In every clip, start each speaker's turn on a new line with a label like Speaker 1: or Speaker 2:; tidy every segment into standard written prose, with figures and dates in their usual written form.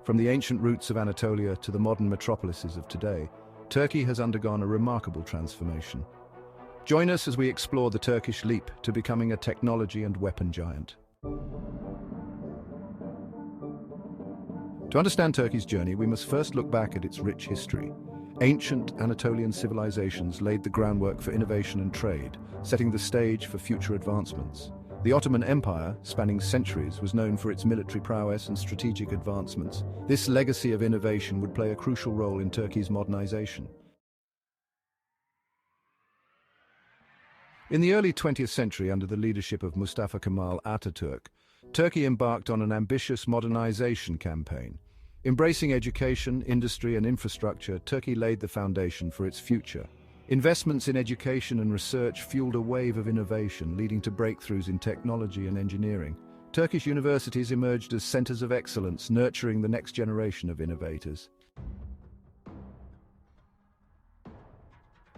Speaker 1: From the ancient roots of Anatolia to the modern metropolises of today, Turkey has undergone a remarkable transformation. Join us as we explore the Turkish leap to becoming a technology and weapon giant. To understand Turkey's journey, we must first look back at its rich history. Ancient Anatolian civilizations laid the groundwork for innovation and trade, setting the stage for future advancements. The Ottoman Empire, spanning centuries, was known for its military prowess and strategic advancements. This legacy of innovation would play a crucial role in Turkey's modernization. In the early 20th century, under the leadership of Mustafa Kemal Atatürk, Turkey embarked on an ambitious modernization campaign. Embracing education, industry, and infrastructure, Turkey laid the foundation for its future. Investments in education and research fueled a wave of innovation, leading to breakthroughs in technology and engineering. Turkish universities emerged as centers of excellence, nurturing the next generation of innovators.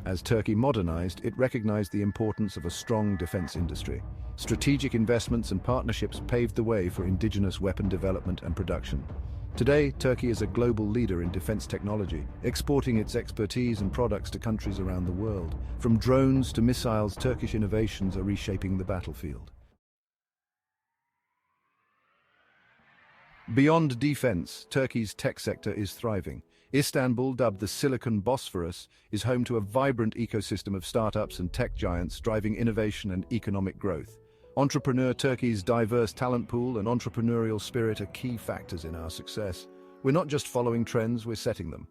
Speaker 1: As Turkey modernized, it recognized the importance of a strong defense industry. Strategic investments and partnerships paved the way for indigenous weapon development and production. Today, Turkey is a global leader in defense technology, exporting its expertise and products to countries around the world. From drones to missiles, Turkish innovations are reshaping the battlefield. Beyond defense, Turkey's tech sector is thriving. Istanbul, dubbed the Silicon Bosphorus, is home to a vibrant ecosystem of startups and tech giants driving innovation and economic growth. Entrepreneur Turkey's diverse talent pool and entrepreneurial spirit are key factors in our success. We're not just following trends, we're setting them.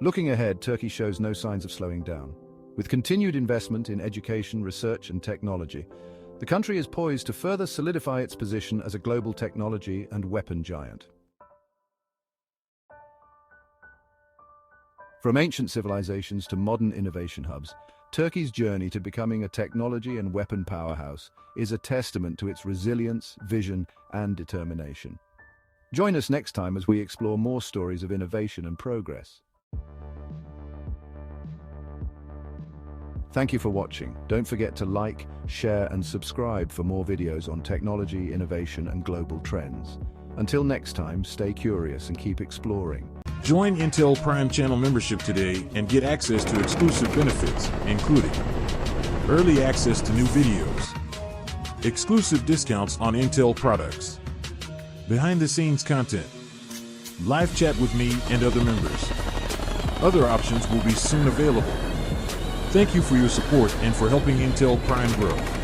Speaker 1: Looking ahead, Turkey shows no signs of slowing down. With continued investment in education, research, and technology, the country is poised to further solidify its position as a global technology and weapon giant. From ancient civilizations to modern innovation hubs, Turkey's journey to becoming a technology and weapon powerhouse is a testament to its resilience, vision, and determination. Join us next time as we explore more stories of innovation and progress. Thank you for watching. Don't forget to like, share, and subscribe for more videos on technology, innovation, and global trends. Until next time, stay curious and keep exploring.
Speaker 2: Join Intel Prime Channel membership today and get access to exclusive benefits, including early access to new videos, exclusive discounts on Intel products, behind-the-scenes content, live chat with me and other members. Other options will be soon available. Thank you for your support and for helping Intel Prime grow.